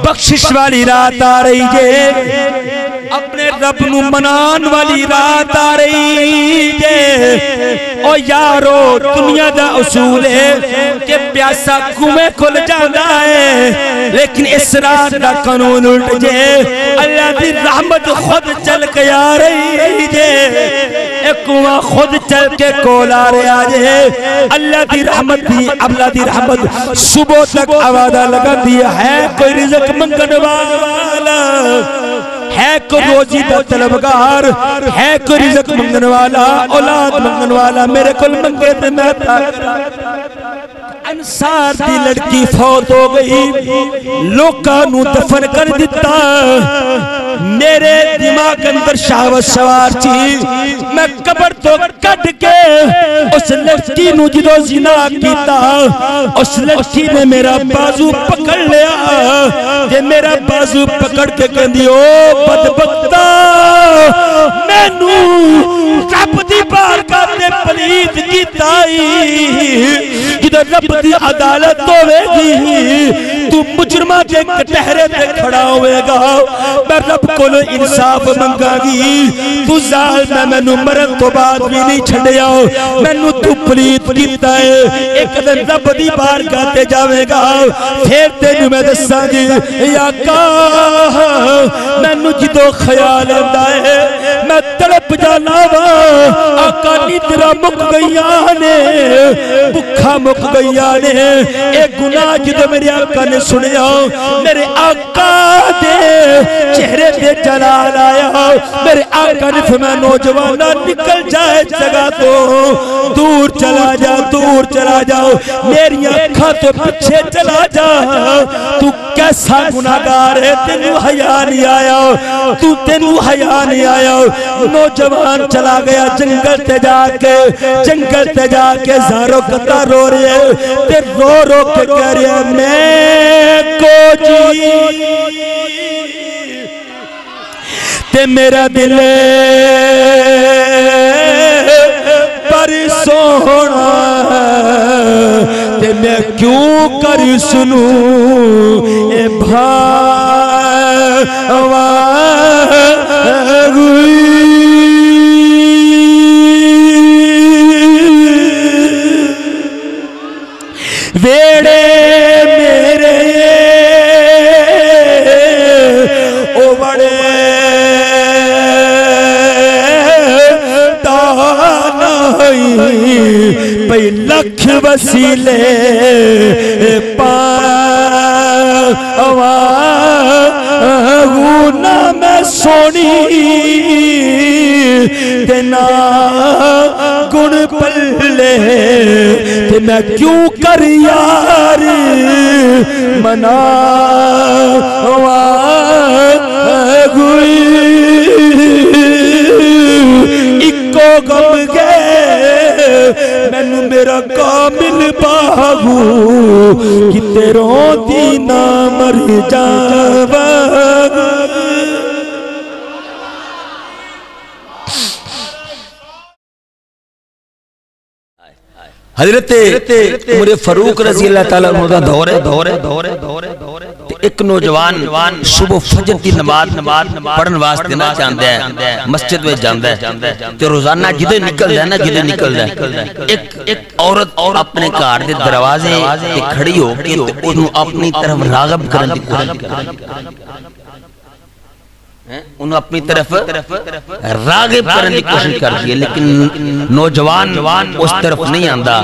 बख्शिश वाली रात आ रही है, अपने रब नू मनान वाली रात आ रही है। ओ यारो दुनिया दा उसूल है कि प्यासा कुएं खुल जाता है, लेकिन इस रात दा कानून उल्ट जे, अल्लाह दी रहमत खुद चल के आ रही है। कुआं खुद चल के कोल आ रहा है। अल्लाह दी रहमत दी, अल्लाह दी रहमत सुबह तक आवाज़ लगा दिया है। कोई रिज़्क़ मंगने वाला है, कोई रोजी का तलबगार है, कोई रिज़्क़ मंगने वाला, औलाद मंगने वाला, मेरे को मंगे तो मैं अंसार दी लड़की फौत हो गई, लोकां नू दफन कर दिता। मेरे दिमाग अंदर शहावत सवार थी, मैं कब्र तो कट के उस लड़की नू जो जिना कीता, उस लड़की ने मेरा बाजू पकड़ लिया। जे मेरा बाजू पकड़ के कहंदी ओ बदबख्ता, मैनू रब दी बारगाह ते पलीत कीता जिधर रब दी अदालत होवेगी, तू मुजरमा के कटहरे पे खड़ा होएगा, मैं रब को इंसाफ मंगागी। तू जालिम, मैनू मरन तो बाद भी नहीं छड़िया, मैनू तू पलीत कीता है। एक दिन रब दी बारगाह ते जावेगा, फिर तेनू मैं दसांगी आका, मैनू जो ख्याल आंदा है मैं तड़प जाना वा। आका नींदरा मुक गईया ने, भुखा मुक गईया ने, एक गुनाह जो मेरे आका ने सुनिया, मेरे आका दे चेहरे पे जलाल आया। मेरे आका ने फरमाया नौजवाना निकल जाए जगह तो, दूर चला जा, दूर चला जाओ, मेरी आँखों तो पीछे चला जा। तू कैसा गुनाहगार है, तेनू हया नहीं आया, तू तेनू हया नहीं आया। नौजवान चला गया जंगल ते जाके, जंगल ते जाके ज़ारो कता रो रहे हैं, ते रो रो के कह रहे हैं मैं को जी, ते मेरा दिल पर सोना, ते मैं क्यों कर सुनूं ए भावा। वेड़े मेरे ओ बड़े पई लख वसीले पावा ना मैं सोनी तेना गुण पल्ले, ते मैं क्यों कर यार मना इको गम गए मैनू मेरा कामिल बागू, कि तेरों दी ना मर जावा। हजरत उमर फारूक रज़ी अल्लाह ताला अन्हु दा दौर है। एक नौजवान सुबह फजर की नमाज पढ़न वास्ते ना चाहता है, मस्जिद में जाता है, तो रोजाना जिदे निकलदा है ना, जिदे निकलदा है, एक औरत अपने घर के दरवाजे ते खड़ी हो के उन्हें अपनी तरफ राग़िब करने की कोशिश करती, उन्हें अपनी तरफ राग़िब करने की कोशिश करती है, लेकिन नौजवान उस तरफ नहीं आंदा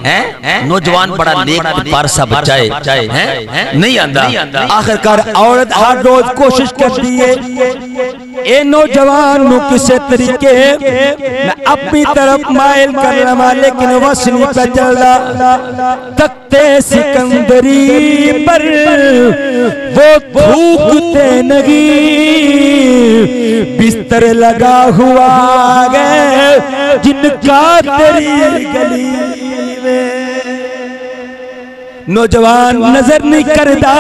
है। नौजवान बड़ा नेक पारसा बच्चा है, नहीं आंदा। आखिरकार औरत हर रोज कोशिश करती है ए नौजवान नु किसी तरीके मैं अपनी तरफ माइल करना, लेकिन वस नहीं पे चलता। तख्ते सिकंदरी पर वो थूकते नहीं, बिस्तर लगा हुआ है जिनका तेरी गली में। नौजवान नजर नहीं करता,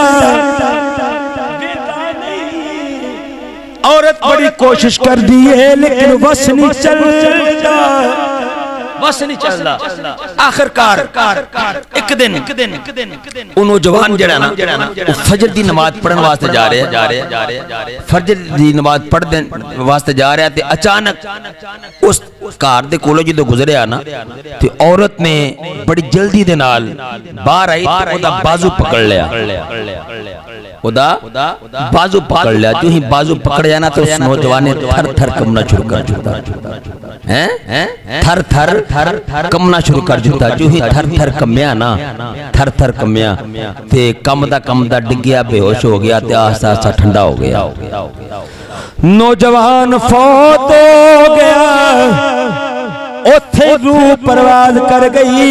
औरत बड़ी कोशिश कर दी है लेकिन वस नहीं चलता। बस नहीं चलता। आखिरकार एक दिन वो नौजवान जड़ा ना फजर दी नमाज पढ़न वास्ते जा रहे फजर दी नमाज पढ़ने वास्ते जा रहा ते अचानक उस कार दे कोलों जो गुजरिया ना ते औरत ने बड़ी जल्दी दे नाल बाहर आई ते ओदा बाजू पकड़ लिया। ओदा बाजू पकड़ लिया। जो ही बाजू पकड़या ना तो उस नौजवान ने थर थर कमना शुरू कर दिया। हैं थर थर कमना शुरू कर दिया। जो ही थर थर कमया ना थर थर कमया ते कमदा डिग्गिया बेहोश हो गया ते आस्ता आस्ता ठंडा हो गया। नौजवान फौत हो गया। उथे रूह परवाज कर गई।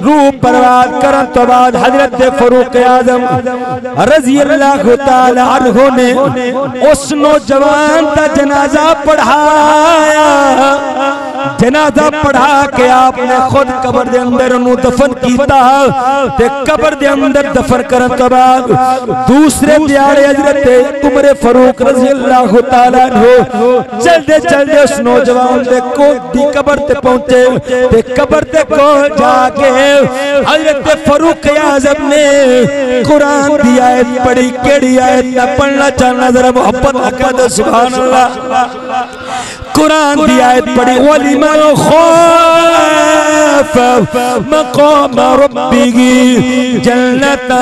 रूह परवाज करन तो बाद हजरत फरूक आजम रजी अल्लाह तआला अन्हु ने उस नौजवान का जनाजा पढ़ाया। जनाजा पढ़ा के आपने खुद कब्र दे अंदर उन्हें दफन किया। ते कब्र दे अंदर दफन करन तो बाद दूसरे दिहाड़े हजरत उमर फारूक रजी अल्लाह तआला अन्हु चलते चलते उस नौजवान दे कोल दी कब्र ते पहुंचे ते कब्र ते कोल जाके हजरत फारूक आजम ने कुरान दी आयत पढ़ी। केड़ी आयत मैं पढ़ना चाहना जरा मोहब्बत अकद सुभान अल्लाह। कुरान दी आयत पढ़ी वलिमन खौफ मक़ाम रब्बिही जन्नतान।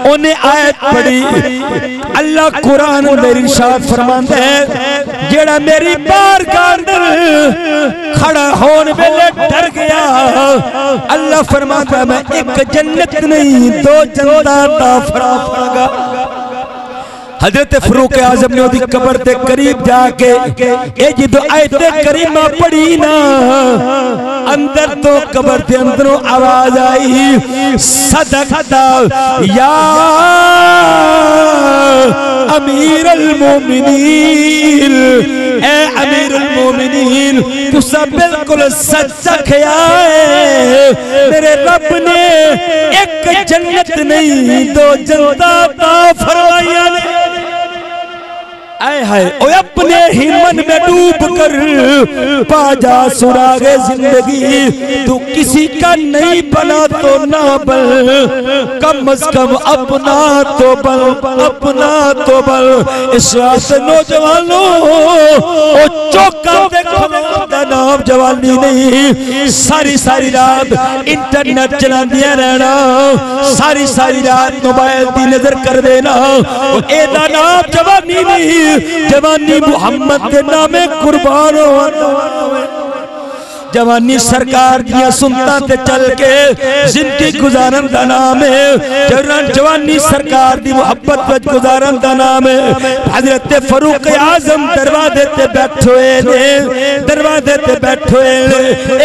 उन्हें आयत पढ़ी। अल्लाह कुरान अंदर इरशाद फरमांदा है जेड़ा मेरी बारगाह अंदर खड़ा होने वेले डर गया अल्लाह फरमाता मैं एक जन्नत नहीं दो जन्नत फरागा। हजरत फरूक आजम ने ओदी कब्र के करीब जाके ये जो आयत करीमा पढ़ी ना अंदर तो कब्र के अंदरों आवाज आई सदकता या अमीर अल मोमिनीन। ए अमीर अल मोमिनीन तुसा बिल्कुल सच कहा है। मेरे रब ने एक जन्नत नहीं दो जन्नत फरमाया। आए हाय ओ अपने ही मन में डूब कर पाजा सुरागे जिंदगी। तू किसी का नहीं बना तो ना बल कम अज कम अपना तो बल अपना तो बल। इस रात नौजवानों ओ चौका देखो दा नाम जवानी नहीं। सारी सारी रात इंटरनेट चलांदियां रहना सारी सारी रात मोबाइल की नजर कर देना एदा नाम जवानी नहीं। जवानी मुहम्मद के नामे कुर्बान हो। जवानी सरकार दिया सुनता ते चल के जिंदगी गुजारन का नाम है। जवानी सरकार दी मुहब्बत विच गुजारन का नाम है। हजरत फारूक आजम दरवाजे ते बैठे ने दरवाजे ते बैठे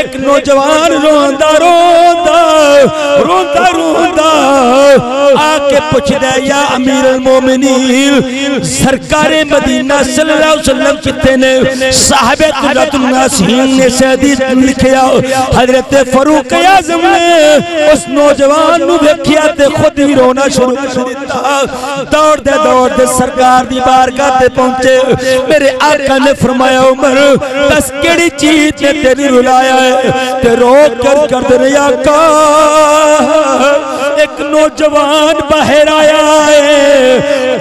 एक नौजवान रोंदा रोंदा रोंदा रोंदा आके पूछदा या अमीर अल मोमिनीन सरकारे मदीना सल्लल्लाहु अलैहि वसल्लम किथे ने। साहबे तुल्लातुन नासीन ने हदीस लिखिया हजरत फारूक आजम ने उस नौजवान नु देखिया ते खुद ही रोना शुरू कर दिता। दौड़ते दौड़ते सरकार दी बारगाह ते पहुंचे। मेरे आका ने फरमाया उमर दस केड़ी चीज ने तेरी रुलाया है ते रो कर दे आका। एक नौजवान बाहर आया है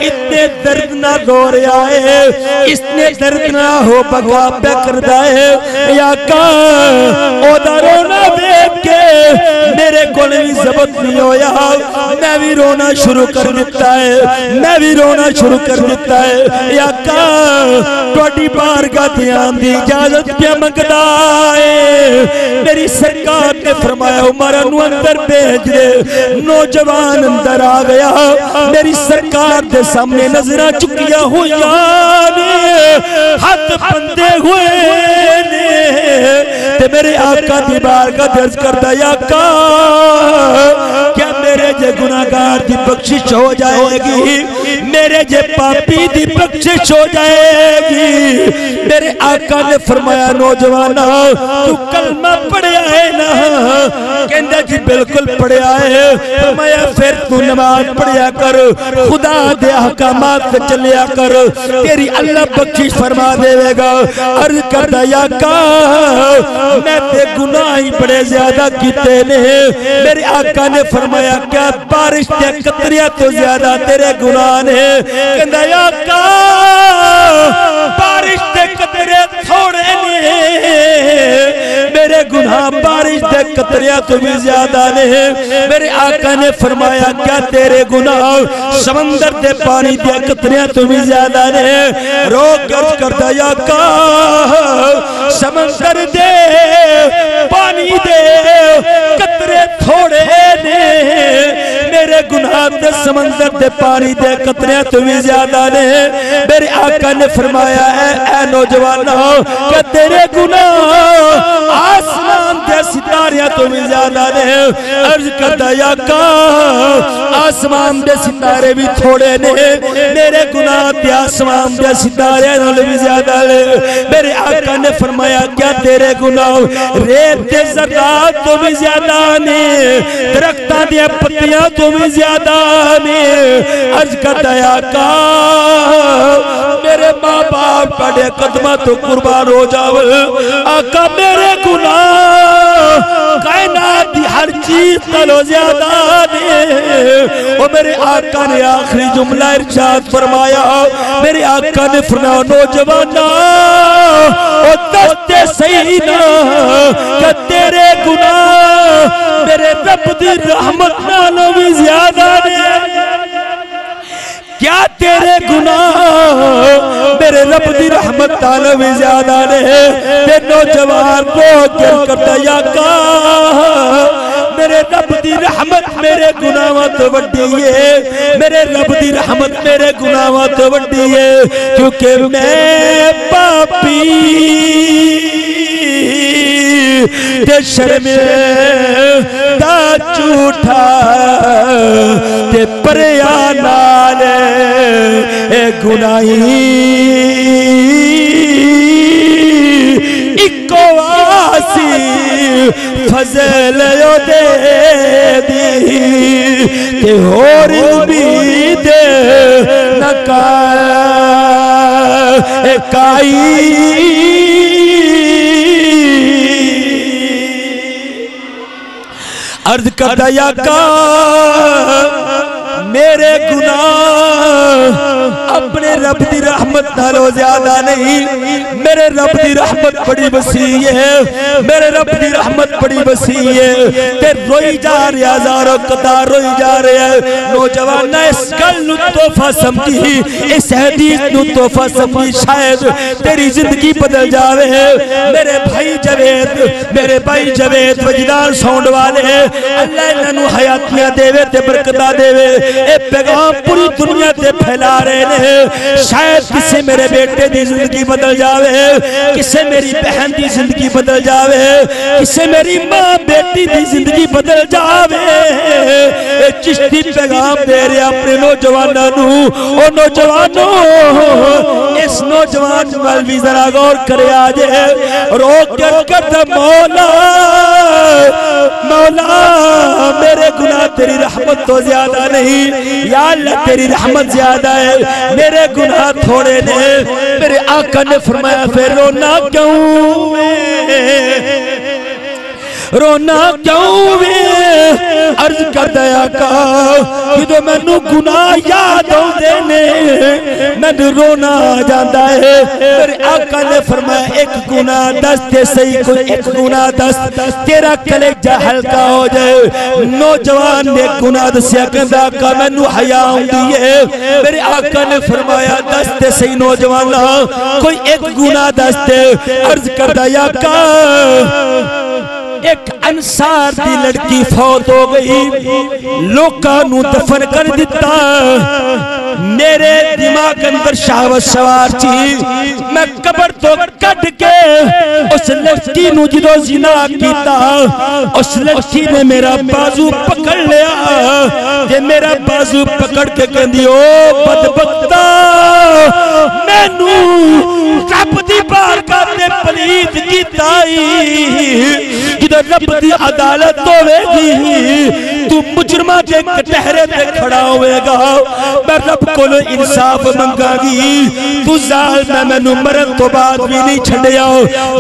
इतने दर्द ना रो रहा है इसने दर्द ना हो बगा पे करदा है आका। ओदा रोना देख के मेरे को भी जबत नहीं होया मैं भी रोना शुरू कर दिता है मैं भी रोना शुरू कर दिता है आका। थोड़ी बारगाह ते आने दी इजाजत क्या मंगदा है। मेरी सरकार ने फरमाया उमर नू अंदर भेज दे। नौजवान अंदर आ गया। मेरी सरकार के सामने नजरा चुकिया हुई हाथ बंदे हुए ने ते मेरे आका दी बारगाह दर्ज करदा आका क्या मेरे जे गुनाहगार दी बख्शिश हो जाएगी मेरे जे पापी दी बख्शिश हो जाएगी। मेरे आका ने फरमाया नौजवाना तू कलमा पढ़िया है ना कहंदा जी बिल्कुल पढ़िया है। फरमाया फिर तू नमाज पढ़िया कर, खुदा दे अहकामात पे चलिया कर, तेरी अल्लाह बख्शिश फरमा देगा। अर्ज करदा या का मैं ते गुनाह ही बड़े ज्यादा कीते ने। मेरे आका ने फरमाया क्या बारिश के कतरिया तो ज्यादा तेरे गुनाह ने। कहंदा या का बारिश के कतरे थोड़े ने, मेरे गुनाह बारिश के कतरिया तो भी ज्यादा ने। मेरे आका ने फरमाया क्या तेरे गुनाह समंदर के पानी के कतरिया तो भी ज्यादा ने। रो कर्ज करता या का समंदर दे पानी दे कतरे थोड़े ने, मेरे गुनाह दे समंदर दे पानी दे कतरे तो भी ज्यादा ने। मेरे आका ने फरमाया ऐ नौजवाना क्या तेरे गुनाह आसमान दे सितारे तो भी ज्यादा ने। अर्ज करता या का आसमान दे सितारे भी थोड़े ने, मेरे गुनाह ते आसमान दे सितारे नाल भी ज्यादा ने। मेरे आका ने फरमाया क्या तेरे गुनाह रेत दे ज़र्रात तो भी ज्यादा ने, दरख्तां दी पत्तियां तो भी ज्यादा ने। अर्ज करता या का मेरे माँ बाप बड़े कदमा तो कुर्बान हो जाओ। आका मेरे गुनाह कायनात दी हर चीज तलो ज्यादा ने। और मेरे आका ने आखिरी जुमला इरशाद फरमाया, मेरे आका ने फरमाया नौजवाना ओ दस्ते सही ना कि तेरे गुनाह मेरे रब दी रहमत नालों भी ज्यादा ने। क्या तेरे गुनाह मेरे रब दी रहमत नालों भी ज्यादा ने। ते नौजवान को गिर करता या का मेरे रब दी रहमत मेरे गुनाहों तो वड्डी है, मेरे रब दी रहमत मेरे गुनाहों तो वड्डी है। क्योंकि मैं पापी ते शर्मिंदा झूठा ते परया नाल ए गुनाही इको आसी फजल दे दी ते होर उम्मीद न काई। अर्ज करदा या का मेरे गुनाह अपने रब की रहमत नालों ज्यादा नहीं। मेरे रब की रहमत बड़ी वसी है, मेरे रब की रहमत बड़ी वसी है। ते रोई जा रहे हजारों कतार रोई जा रहे हैं। नौजवान इस गल नू तोहफा समझी, इस हदीस नू तोहफा समझी, शायद तेरी जिंदगी बदल जावे। मेरे भाई जवेद, मेरे भाई जवेद वजदान साउंड वाले, अल्लाह इन्हां हयातियां देवे ते बरकतां देवे। ए पैगाम पूरी दुनिया ते फैला रहे ने। शायद किसी मेरे बेटे की जिंदगी बदल जावे, किसी मेरी बहन की जिंदगी बदल जावे, किसी मेरी मां बेटी की जिंदगी बदल जावे। चिश्ती पैगाम दे रहे अपने नौजवानों नू। ओ नौजवानों इस नौजवान वाल भी जरा गौर करे आज रोक कर मौला मौला मेरे गुनाह तेरी रहमत तो ज्यादा नहीं, या अल्लाह तेरी रहमत ज्यादा है, मेरे गुनाह थोड़े ने। मेरे आका ने फरमाया फिर रोना क्यों रोना क्यों वे। अर्ज कर दया का जो मैनू गुनाह याद आते ने मैनू रोना आ जाता है। मेरे आका ने फरमाया एक गुनाह दस ते सही, कोई एक गुनाह दस तेरा कलेजा हल्का हो जाए। नौजवान ने गुनाह दसिया कहंदा आका मैनू हया आउंदी है। मेरे आका ने फरमाया दस ते सही नौजवान कोई एक गुनाह दस ते। अर्ज कर दया का एक अंसार दी लड़की फौत हो गई, लोकां नू दफन कर दिता। मेरे दिमाग अंदर शहावत सवार थी, मैं कब्र तो कट के उस लड़की नू जो जिना कीता, उस लड़की ने मेरा बाजू पकड़ लिया। जे मेरा बाजू पकड़ के कहंदी ओ बदबख्ता मैं मैनू रब दी बारगाह ते पलीत कीता जदों रब दी अदालत होवेगी तू मुजरमा के कटहरे ते खड़ा होएगा मैं रब कोलों इंसाफ मंगांगी तू जालिम मैनू मरन तो बाद भी नहीं छड्डिया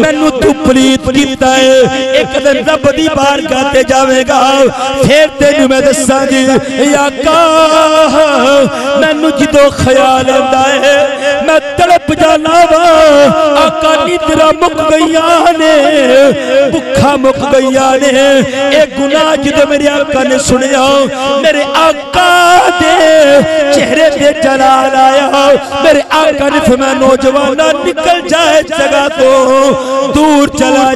मैनू तू पलीत कीता है एक दिन रब दी बारगाह ते जावेगा फिर तेनू मैं दसांगी आका मैनू जदों ख्याल आंदा है मैं तड़प जाना वा आका निद्रा मुक गईया ने भुखा मुक गईया ने एक गुनाह जदों मेरे आका ने सुनिया मेरे आका दे चेहरे पे जलाल आया मेरे आका ने फरमाया नौजवाना निकल जाए जगह तो दूर चला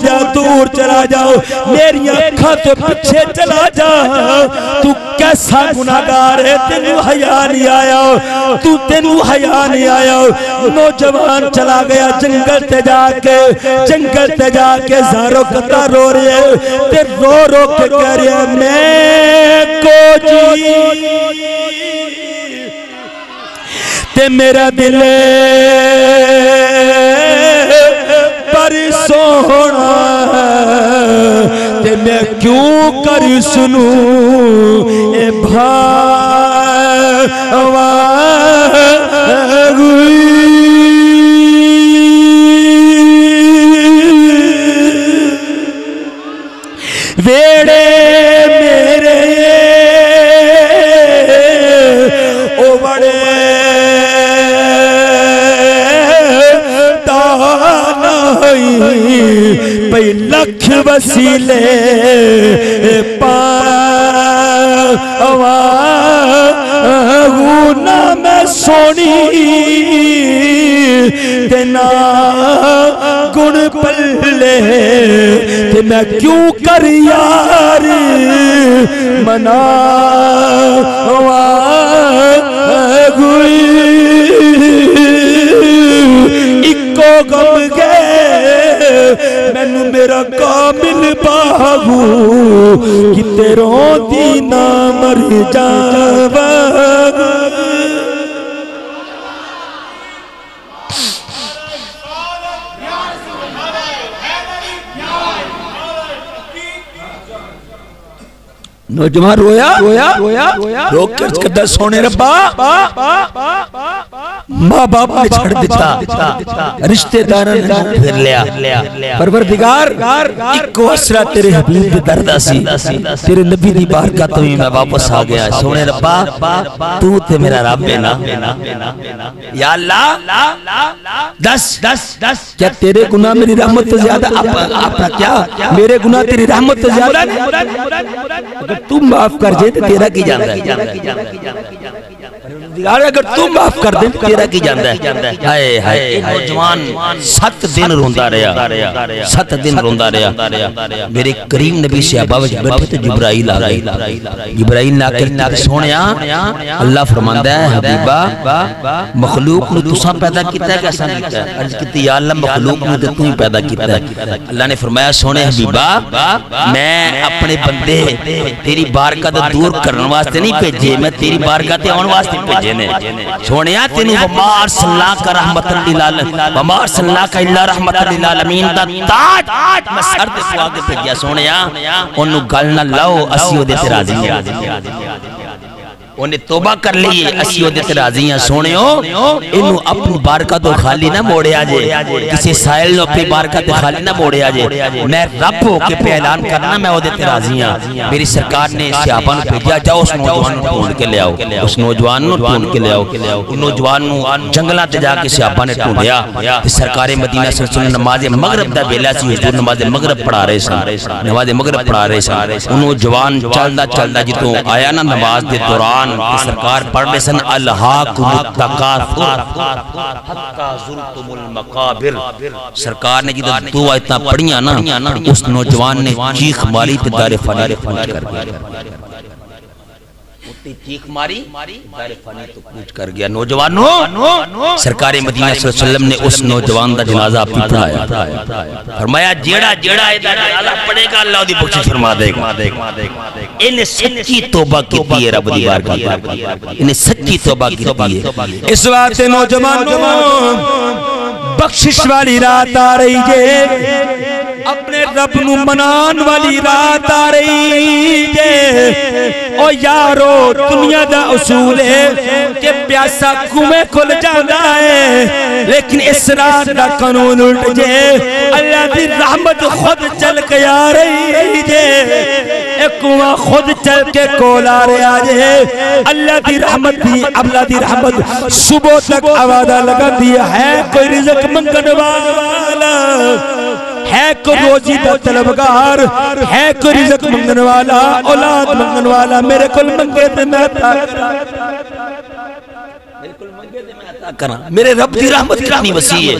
जाओ मेरी अखां तो पीछे चला जा तू कैसा गुनाहगार है तेनू हया नहीं आया तेनू हया नहीं आया नौजवान चला गया जंगल ते जाके ज़ारो कता रो रहे ते रो के कह रहे मैं को जी ते मेरा दिल पर सोना ते मैं क्यों कर सुनूं ए भावा वेड़े मेरे ओ बड़े पई लख वसीले पावा ना मैं सोनी तेना गुण पल्ले ते मैं क्यों कर यार मना इको गम गए मैनू मेरा कामिल बाहू कि रोंदी ना मर जावा नौजवान रोया रो कर सोने रब्बा माँ बाप ने छड़ दिता रिश्तेदार ने फिर लिया परवरदिगार इको असरा तेरे हबीब दे दरदा सी तेरे नबी दी बारगाह तो मैं वापस आ गया सोने रब्बा तू ते मेरा रब है ना या अल्लाह दस क्या तेरे गुनाह मेरी रहमत से ज्यादा अपना क्या मेरे गुनाह तेरी रहमत से ज्यादा अगर तू माफ कर दे तो तेरा की जाता है अगर तू माफ कर दे तेरा की जाता है हाय हाय नौजवान 7 दिन रोंदा रहा 7 दिन रोंदा रहा मेरे करीम नबी सहाबा विच बैठे तो जिब्राइल आ गए जिब्राइल ना सोनिया अल्लाह फरमांदा है हबीबा मखलूक नु तुसा पैदा कीता है कैसा कीता है अर्ज कीती या अल्लाह मखलूक नु ते तू ही पैदा कीता है अल्लाह ने फरमाया सोने हबीबा मैं अपने बंदे तेरी बारगाह तो दूर करने वास्ते नहीं भेजे मैं तेरी बारगाह ते आने वास्ते भेजे ने सोनिया तेनु वमार सल्लल्लाहु रहमतन लिल आलमीन वमार सल्लल्लाहु इल्ला रहमतन लिल आलमीन दा ताज मैं सर ते पवा के भेजा सोनिया ओनु गल ना लाओ असी ओदे ते राजी हां उन्हें तौबा कर ली असी ओदे ते राजी हां सोनियो इनु अपनी बारगाह तो खाली ना मोड़िया जे किसी साहिल नु अपनी बारगाह ते खाली ना मोड़िया जे मैं रब हो के पे ऐलान करना मैं ओदे ते राजी हां मेरी सरकार ने सहाबा नु भेजा जाओ उस नौजवान नु ढूंढ के ले आओ उस नौजवान नु ढूंढ के ले आओ उस नौजवान नु जंगलां ते जाके सहाबा ने ढूंढया ते सरकारे मदीना सल्लल्लाहु नमाज मगरिब दा वेला सी हुजूर नमाज मगरिब पढ़ा रहे सन नमाज मगरिब पढ़ा रहे सन उन नौजवान चलदा जितों आया ना नमाज दे दौरान सरकार पढ़ रहे सन अलहाकुमुत तकासुर हत्ता जुरतुमुल मकाबिर सरकार ने जब 2 आयतां पढ़ियां ना उस नौजवान ने चीख मारी ते दारे फनी कर दिया चीख मारी, तो कूच कर गया। नौजवानों, सरकार मदीना सल्लल्लाहु अलैहि वसल्लम ने उस नौजवान का जनाजा आपने पढ़ाया। फरमाया जेड़ा जेड़ा इहदा जनाजा पढ़ेगा अल्लाह दी बख्शिश फरमा देगा। इन्हें सच्ची तौबा की है रब दी बारगाह, इन्हें सच्ची तौबा की है। इस वास्ते नौजवानों बख्शिश वाली रात आ रही है, अपने रब नू मनान वाली रात आ रही है। ओ यारो दुनिया दा उसूल है कि प्यासा कुएं खुल जाता है, लेकिन इस रात का कानून उल्ट जे। अल्लाह दी रहमत खुद चल के आ रही है, एक कुआं खुद चल के कोल आ रहा है। अल्लाह दी रहमत दी, अल्लाह दी रहमत सुबह तक आवाज़ लगा दिया है। कोई रिज़्क मंगने वाला है, कोई रोजी का तलबगार है, कोई रिज़्क मंगने वाला, औलाद मंगने वाला, मेरे को मंगे ते मैं अता करा, मेरे रब दी रहमत कितनी वसी है।